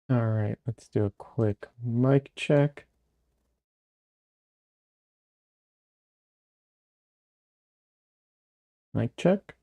All right, let's do a quick mic check. Mic check.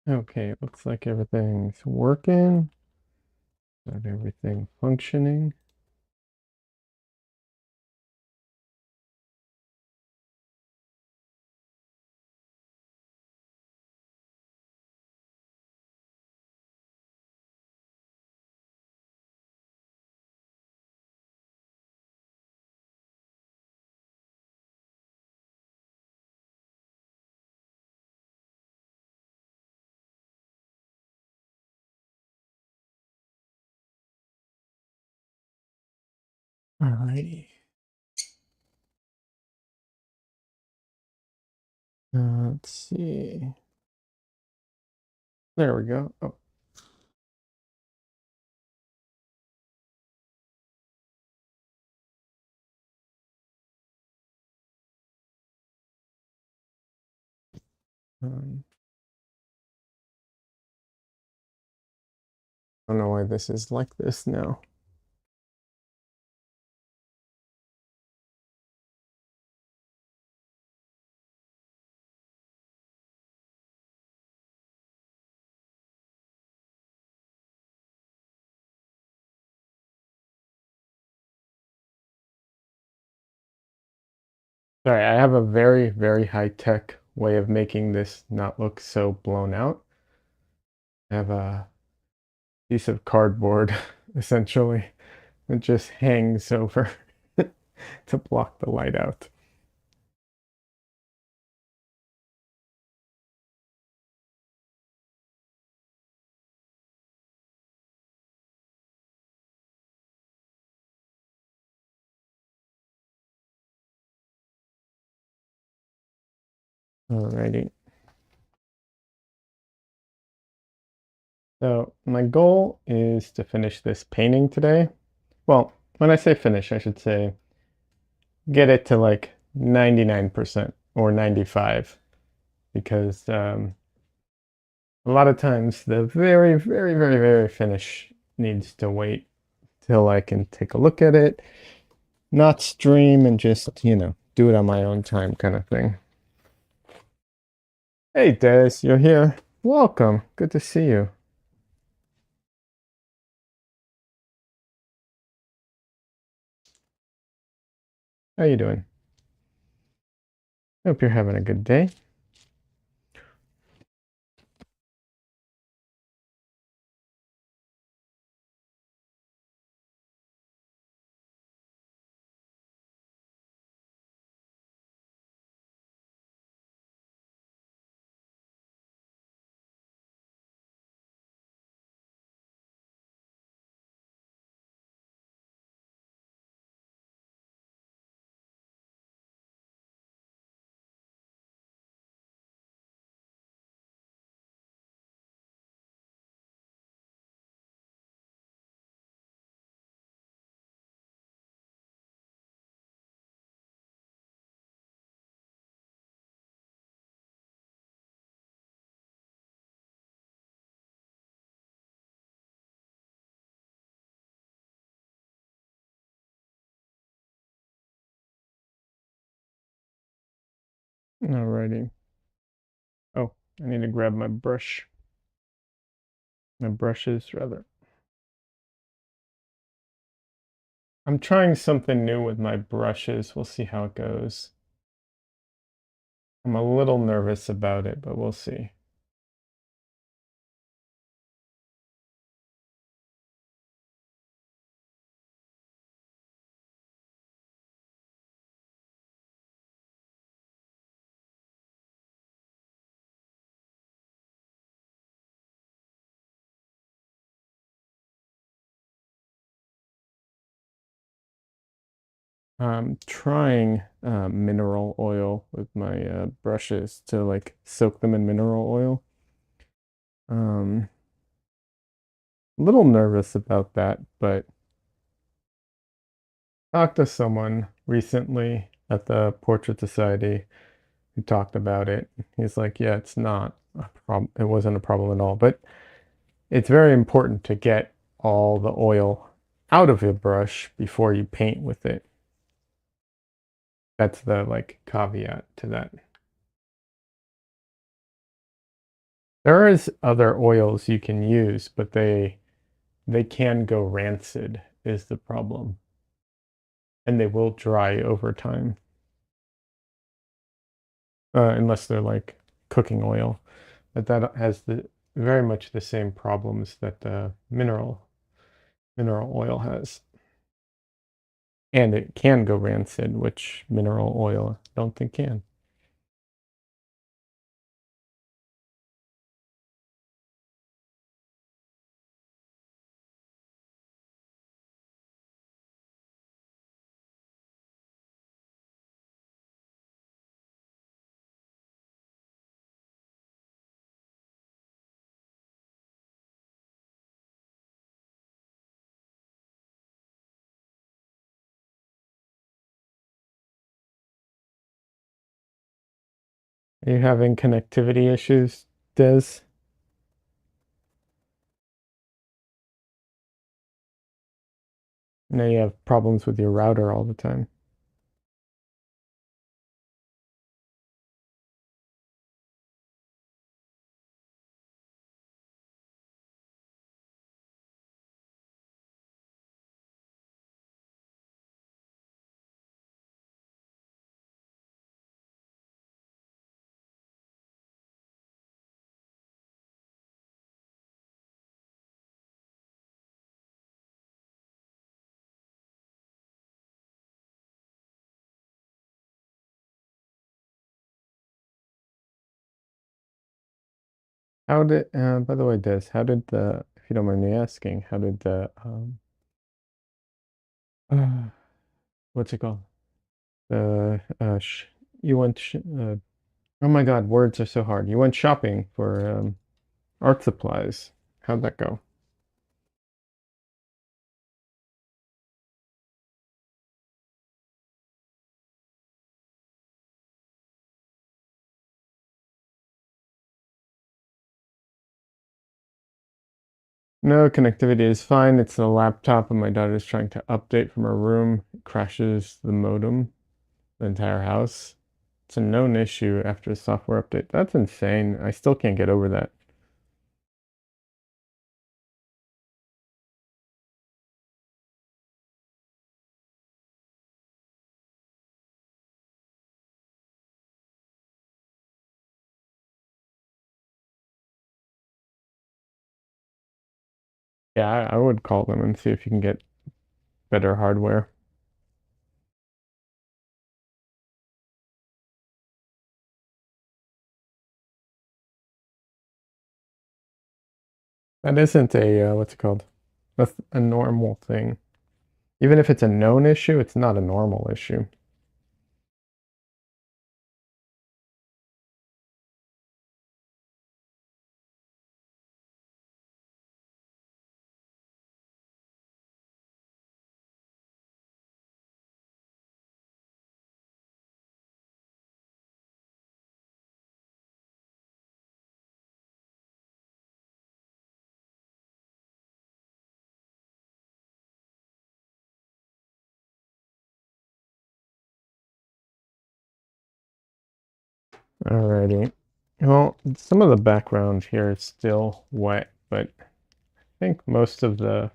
Okay, it looks like everything's working. Got everything functioning. All righty. Let's see. There we go. Oh, um, I don't know why this is like this now. Sorry, I have a very, very high-tech way of making this not look so blown out. I have a piece of cardboard, essentially, that just hangs over to block the light out. Alrighty. So my goal is to finish this painting today. Well, when I say finish, I should say get it to like 99% or 95 because a lot of times the very, very, very, very finish needs to wait till I can take a look at it, not stream and just, do it on my own time kind of thing. Hey, Des, you're here. Welcome. Good to see you. How you doing? Hope you're having a good day. Alrighty. Oh, I need to grab my brush. My brushes, rather. I'm trying something new with my brushes. We'll see how it goes. I'm a little nervous about it, but we'll see. I'm trying mineral oil with my brushes to like soak them in mineral oil. A little nervous about that, but talked to someone recently at the Portrait Society who talked about it. He's like, yeah, it's not a problem. It wasn't a problem at all, but it's very important to get all the oil out of your brush before you paint with it. That's the like caveat to that. There is other oils you can use, but they can go rancid is the problem. And they will dry over time. Unless they're like cooking oil. But that has the very much the same problems that mineral oil has. And it can go rancid, which mineral oil I don't think can. Are you having connectivity issues, Des? Now you have problems with your router all the time. By the way, Des, how did if you don't mind me asking, how did uh, what's it called? You went, oh my God, words are so hard. You went shopping for art supplies. How'd that go? No, connectivity is fine. It's the laptop, and my daughter's trying to update from her room. It crashes the modem, the entire house. It's a known issue after a software update. That's insane. I still can't get over that. Yeah, I would call them and see if you can get better hardware. That isn't a, what's it called? That's a normal thing. Even if it's a known issue, it's not a normal issue. Alrighty. Well, some of the background here is still wet, but I think most of the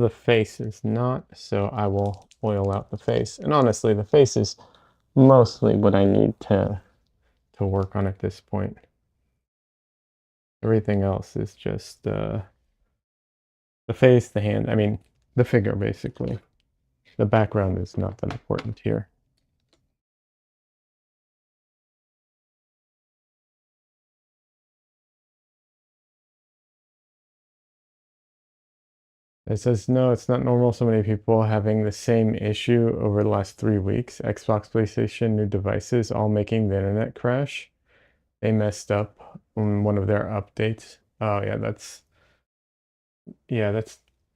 face is not, so I will oil out the face. And honestly, the face is mostly what I need to work on at this point. Everything else is just the face, the hand, I mean, the figure basically. The background is not that important here. It says, no, it's not normal. So many people having the same issue over the last 3 weeks. Xbox, PlayStation, new devices, all making the internet crash. They messed up on one of their updates. Oh yeah, that's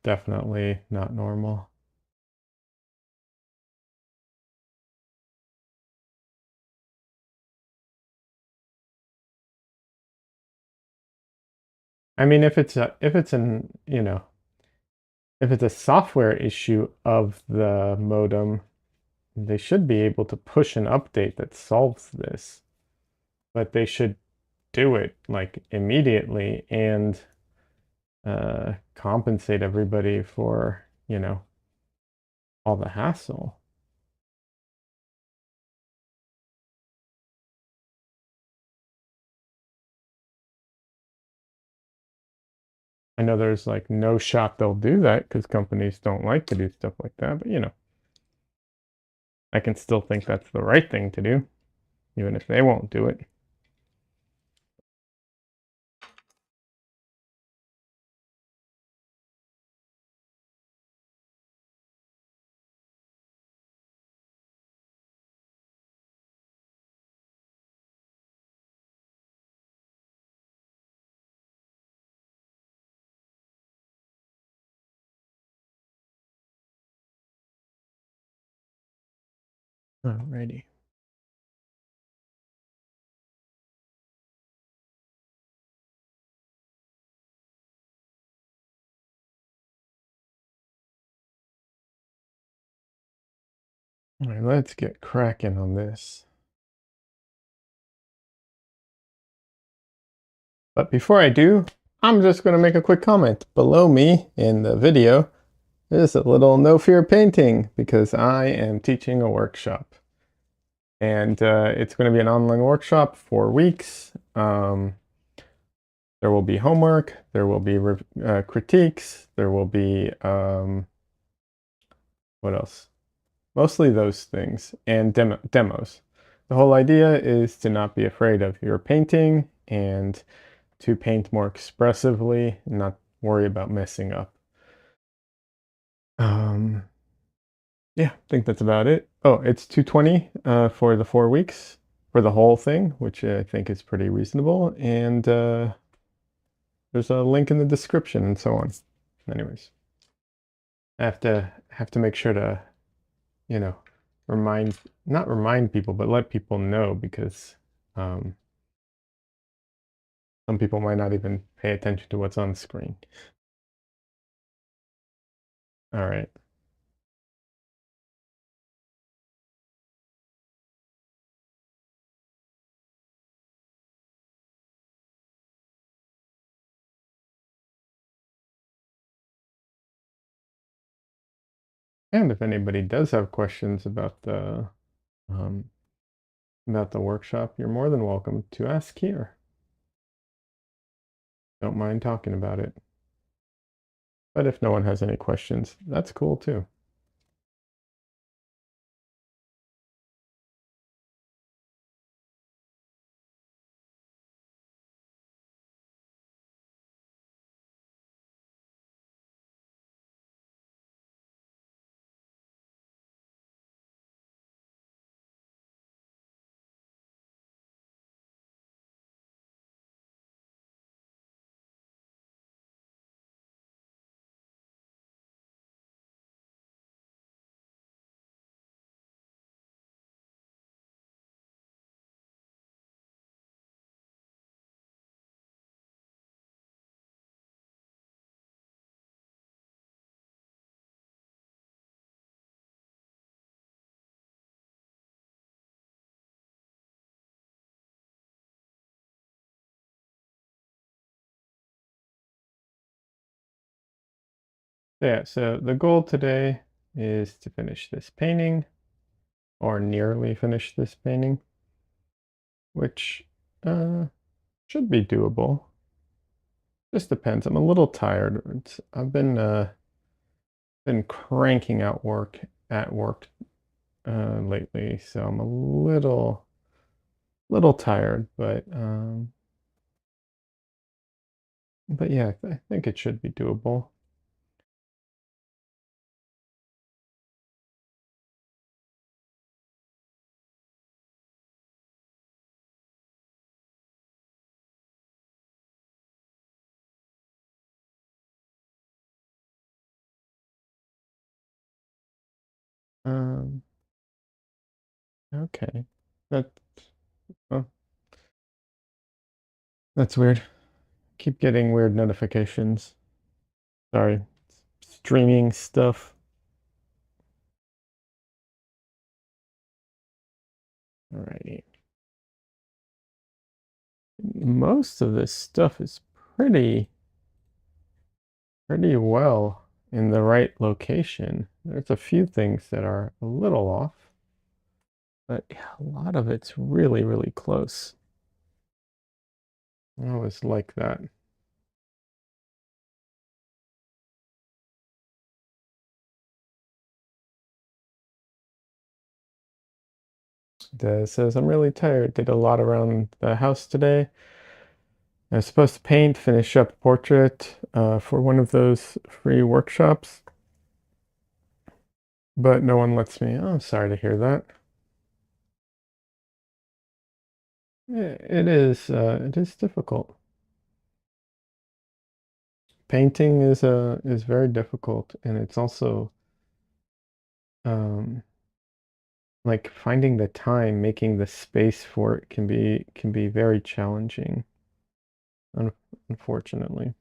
definitely not normal. I mean, if it's an, if it's a software issue of the modem, they should be able to push an update that solves this, but they should do it like immediately and compensate everybody for, all the hassle. I know there's like no shot they'll do that because companies don't like to do stuff like that, but I can still think that's the right thing to do, even if they won't do it. Alrighty. All right, let's get cracking on this. But before I do, I'm just going to make a quick comment. Below me in the video is a little no fear painting because I am teaching a workshop. And it's going to be an online workshop, 4 weeks. There will be homework, there will be critiques, there will be, what else? Mostly those things, and demos. The whole idea is to not be afraid of your painting and to paint more expressively, and not worry about messing up. Um, yeah, I think that's about it. Oh, it's 220 for the 4 weeks for the whole thing, which I think is pretty reasonable. And there's a link in the description and so on. Anyways, I have to make sure to, you know, not remind people, but let people know because um, some people might not even pay attention to what's on the screen. All right. And if anybody does have questions um, about the workshop, you're more than welcome to ask here. Don't mind talking about it. But if no one has any questions, that's cool too. Yeah, so the goal today is to finish this painting, or nearly finish this painting, which should be doable. Just depends. I'm a little tired. I've been cranking out work at work lately, so I'm a little tired, but yeah, I think it should be doable. Um, okay. That, oh, that's weird. Keep getting weird notifications. Sorry. Streaming stuff. Alrighty. Most of this stuff is pretty well in the right location. There's a few things that are a little off, but a lot of it's really close. I always like that. It says, I'm really tired. Did a lot around the house today. I was supposed to paint, finish up a portrait for one of those free workshops, but no one lets me. Oh, I'm sorry to hear that. It is difficult. Painting is very difficult, and it's also um, like finding the time, making the space for it can be very challenging, un unfortunately.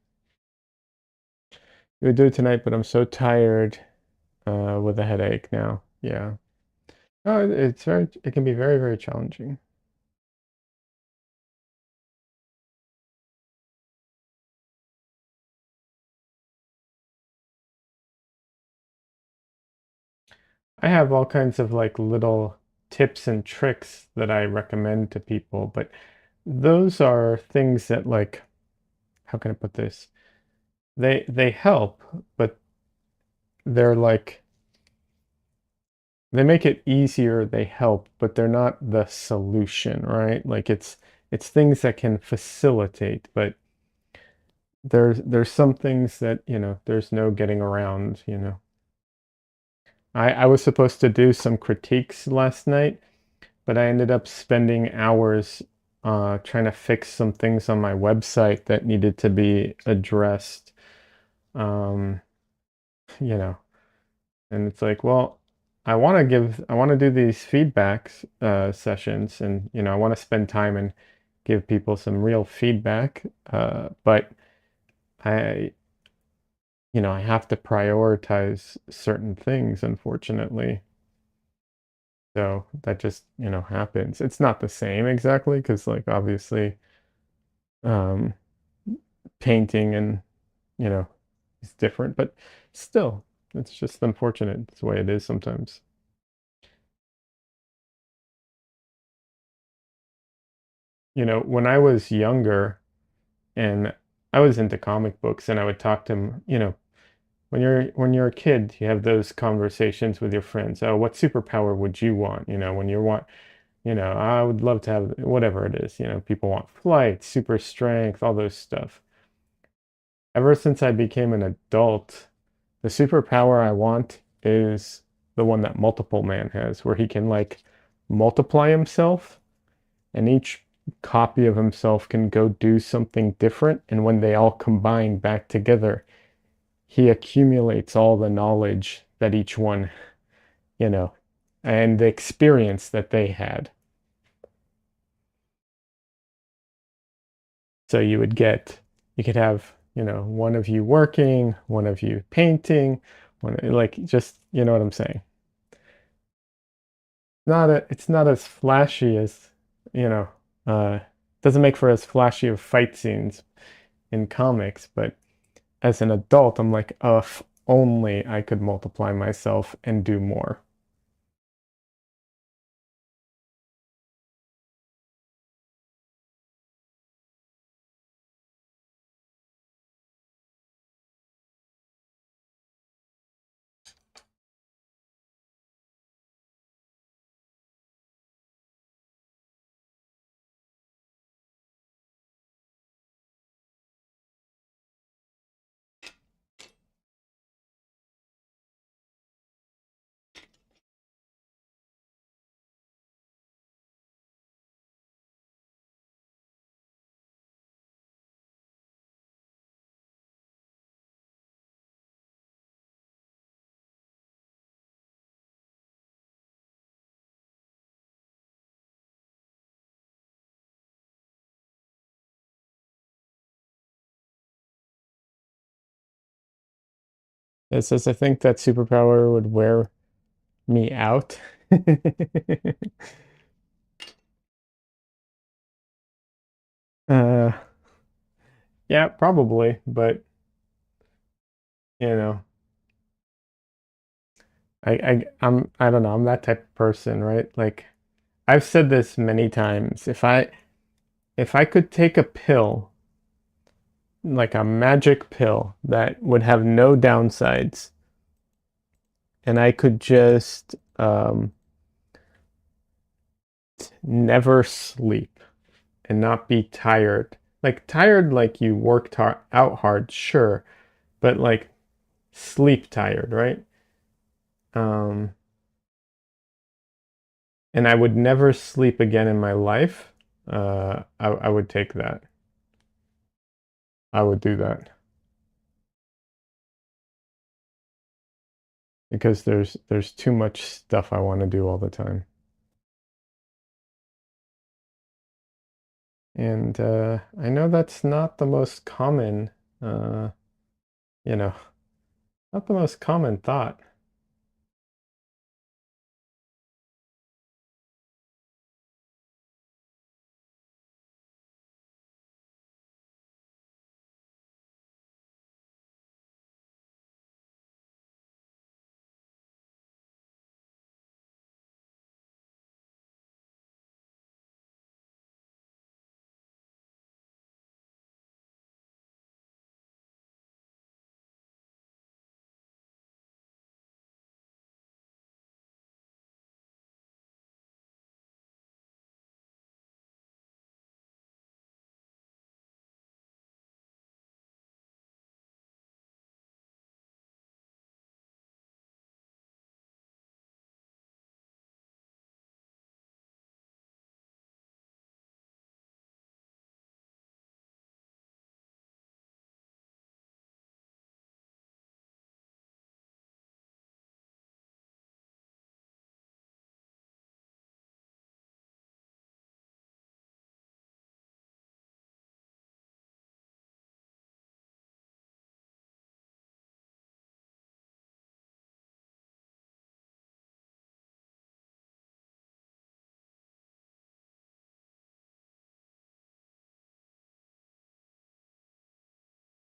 We would do it tonight, but I'm so tired with a headache now. Yeah. Oh, it can be very challenging. I have all kinds of like little tips and tricks that I recommend to people, but those are things that like, how can I put this? They help, but they're like they make it easier, they help, but they're not the solution, right? Like it's things that can facilitate, but there's some things that, there's no getting around. I was supposed to do some critiques last night, but I ended up spending hours trying to fix some things on my website that needed to be addressed. Um, you know, and it's like, well, I want to do these feedbacks sessions, and I want to spend time and give people some real feedback. But I, I have to prioritize certain things, unfortunately. So that just, happens. It's not the same exactly because, like, obviously, um, painting and, you know, is different, but still, it's just unfortunate. It's the way it is sometimes. When I was younger and I was into comic books and I would talk to them, when you're a kid, you have those conversations with your friends. Oh, what superpower would you want? When you want, I would love to have whatever it is. People want flight, super strength, all those stuff. Ever since I became an adult, the superpower I want is the one that Multiple Man has, where he can like multiply himself and each copy of himself can go do something different. And when they all combine back together, he accumulates all the knowledge that each one, you know, and the experience that they had. So you could have, one of you working, one of you painting, one like just, you know what I'm saying? It's not as flashy as, you know, doesn't make for as flashy of fight scenes in comics, but as an adult, I'm like, oh, if only I could multiply myself and do more. It says, I think that superpower would wear me out. uh, yeah, probably, but you know, I don't know, I'm that type of person, right? Like I've said this many times. If I could take a pill, like a magic pill that would have no downsides, and I could just never sleep and not be tired. Like tired like you worked out hard, sure, but like sleep tired, right? Um and I would never sleep again in my life. I would take that. I would do that because there's too much stuff I want to do all the time. And I know that's not the most common, uh, you know, not the most common thought.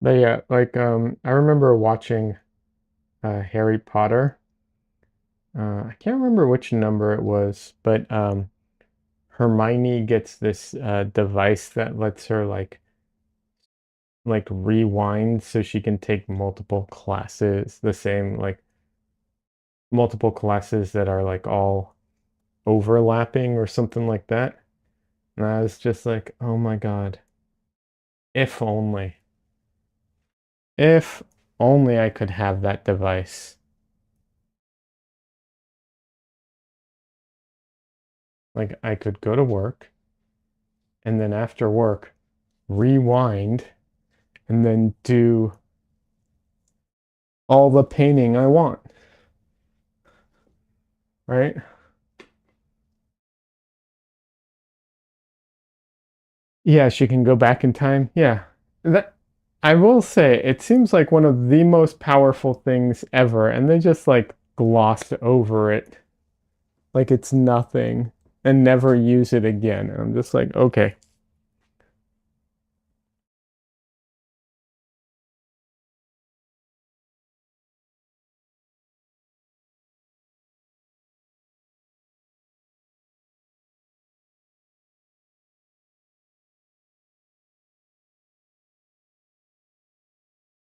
But yeah, like I remember watching Harry Potter. I can't remember which number it was, but Hermione gets this device that lets her like rewind so she can take multiple classes, the same like multiple classes that are like all overlapping or something like that. And I was just like, oh my God, if only, if only I could have that device. Like I could go to work and then after work, rewind and then do all the painting I want, right? Yeah, she can go back in time. Yeah. That I will say it seems like one of the most powerful things ever, and they just like gloss over it like it's nothing and never use it again. And I'm just like, okay.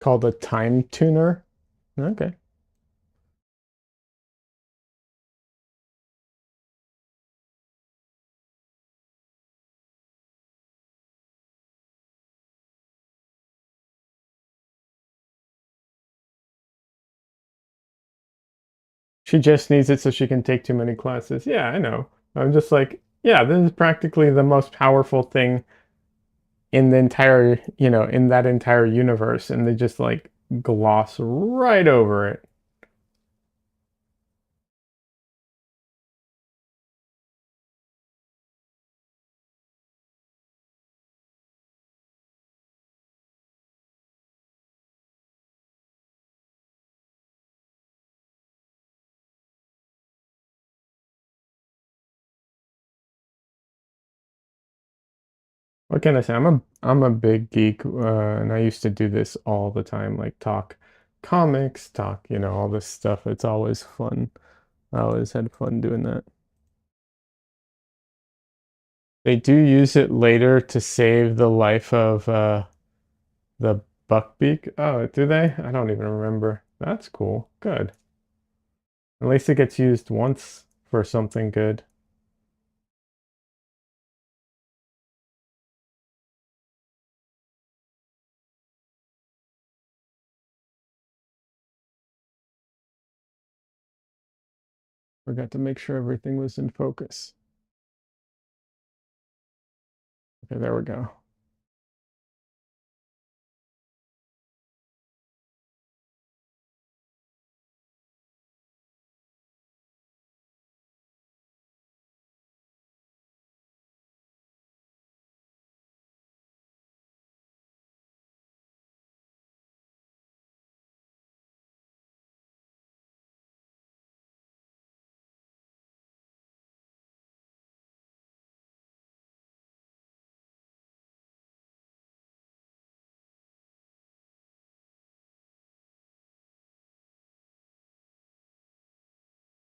Called a time tuner. Okay. She just needs it so she can take too many classes. Yeah, I know. I'm just like, yeah, this is practically the most powerful thing in the entire, in that entire universe, and they just like gloss right over it. What can I say? I'm a big geek, and I used to do this all the time, like talk comics, talk, all this stuff. It's always fun. I always had fun doing that. They do use it later to save the life of the buckbeak. Oh, do they? I don't even remember. That's cool. Good. At least it gets used once for something good. Forgot to make sure everything was in focus. Okay, there we go.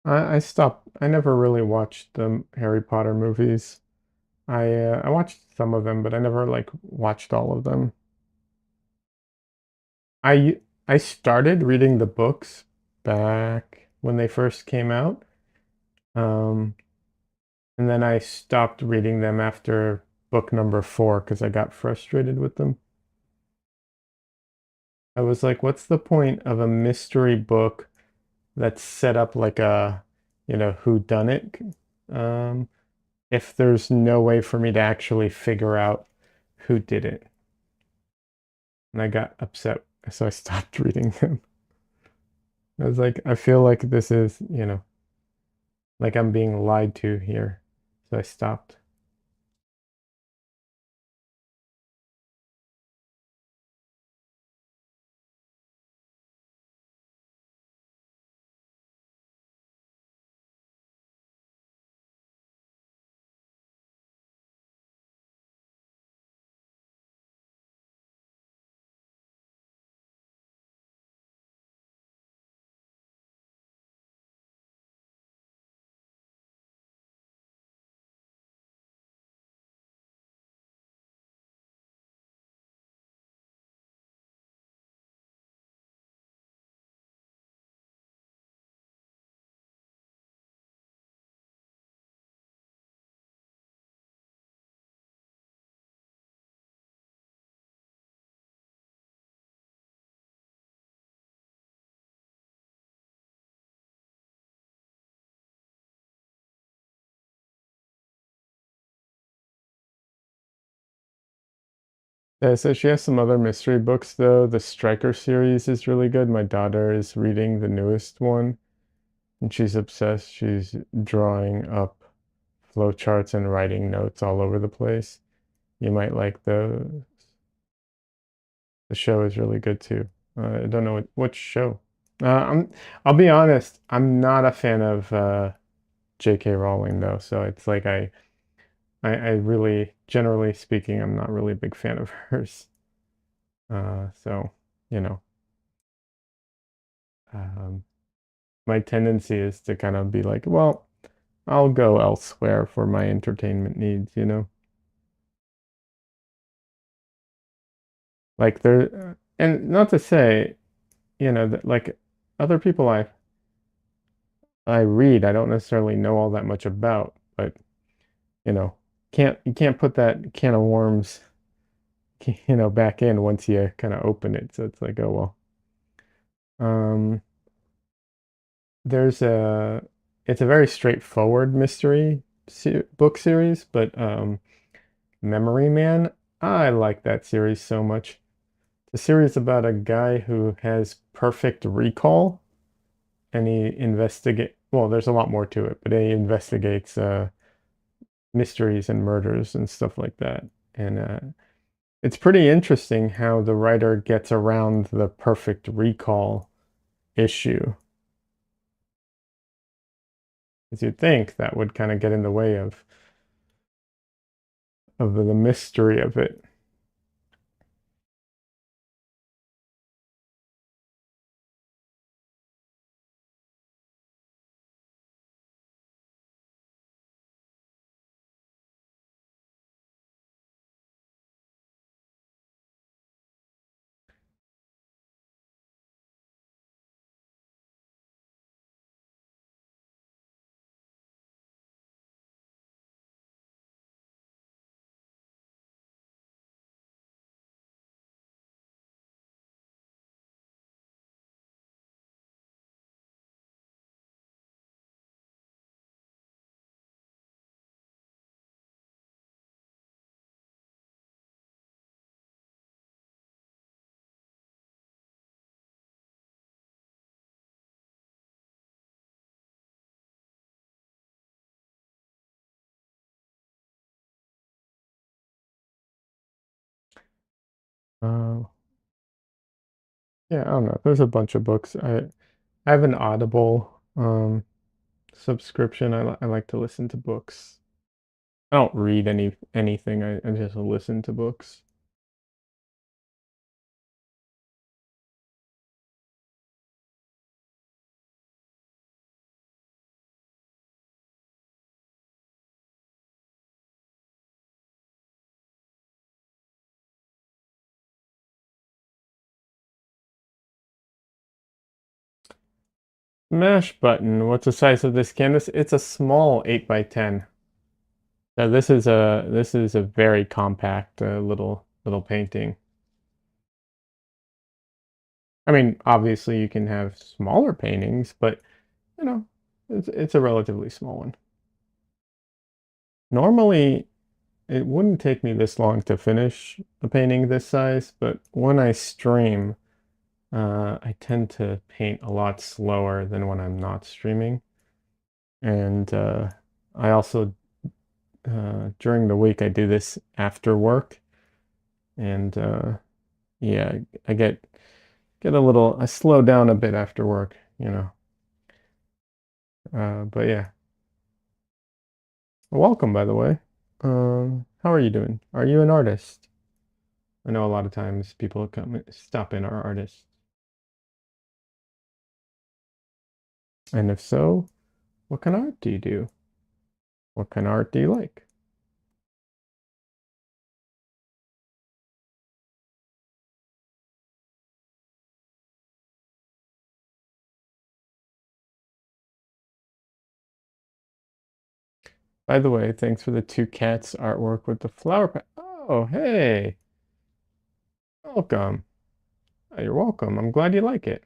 I stopped. I never really watched the Harry Potter movies. I watched some of them, but I never like watched all of them. I started reading the books back when they first came out. Um, and then I stopped reading them after book number 4 because I got frustrated with them. I was like, what's the point of a mystery book that's set up like a, whodunit, um, if there's no way for me to actually figure out who did it? And I got upset, so I stopped reading them. I was like, I feel like this is, like I'm being lied to here. So I stopped. Yeah, so she has some other mystery books though. The Striker series is really good. My daughter is reading the newest one and she's obsessed. She's drawing up flowcharts and writing notes all over the place. You might like the show is really good too. I don't know what show. I'll be honest, I'm not a fan of J.K. Rowling though, so it's like I really, generally speaking, I'm not really a big fan of hers. So, you know, um, my tendency is to kind of be like, well, I'll go elsewhere for my entertainment needs. Like there, and not to say, that like other people I read, I don't necessarily know all that much about, but you know, you can't put that can of worms, back in once you kind of open it. So it's like, oh well. Um, there's a, it's a very straightforward mystery book series, but Memory Man, I like that series so much. It's a series about a guy who has perfect recall, and well, there's a lot more to it, but he investigates mysteries and murders and stuff like that. And it's pretty interesting how the writer gets around the perfect recall issue. As you'd think that would kind of get in the way of the mystery of it. Uh, yeah, I don't know. There's a bunch of books. I have an Audible subscription. I like to listen to books. I don't read anything. I just listen to books. Mash button. What's the size of this canvas? It's a small 8 by 10. So this is a very compact little painting. I mean, obviously you can have smaller paintings, but you know, it's a relatively small one. Normally, it wouldn't take me this long to finish a painting this size, but when I stream, I tend to paint a lot slower than when I'm not streaming. And I also, during the week, I do this after work. And yeah, I get a little, I slow down a bit after work, you know. But yeah, welcome, by the way. How are you doing? Are you an artist? I know a lot of times people come stop in are artists. And if so, what kind of art do you do? What kind of art do you like? By the way, thanks for the two cats artwork with the flower pot. Oh, hey, welcome. You're welcome. I'm glad you like it.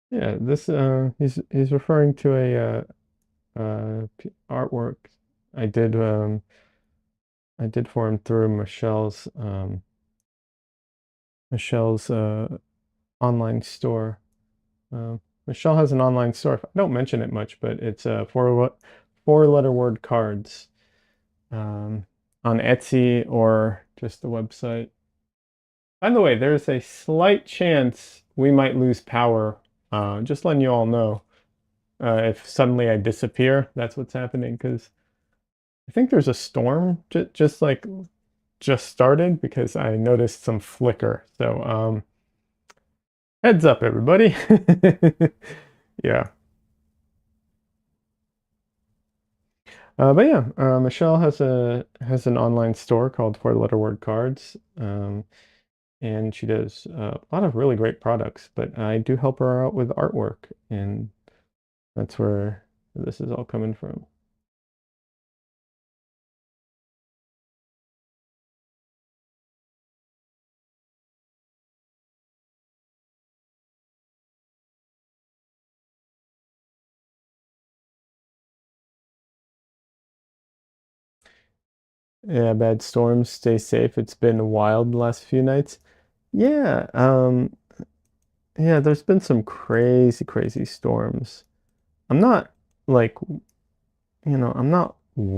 Yeah, this he's referring to a artwork I did I did for him through Michelle's online store. Michelle has an online store. I don't mention it much, but it's four-letter word cards um, on Etsy or just the website. By the way, there's a slight chance we might lose power. Just letting you all know. If suddenly I disappear, that's what's happening because I think there's a storm just started because I noticed some flicker. So heads up, everybody. Yeah. But yeah, Michelle has an online store called Four Letter Word Cards, and she does a lot of really great products. But I do help her out with artwork, and that's where this is all coming from. Yeah, bad storms. Stay safe. It's been wild the last few nights. Yeah, yeah, there's been some crazy, crazy storms. I'm not like, I'm not worried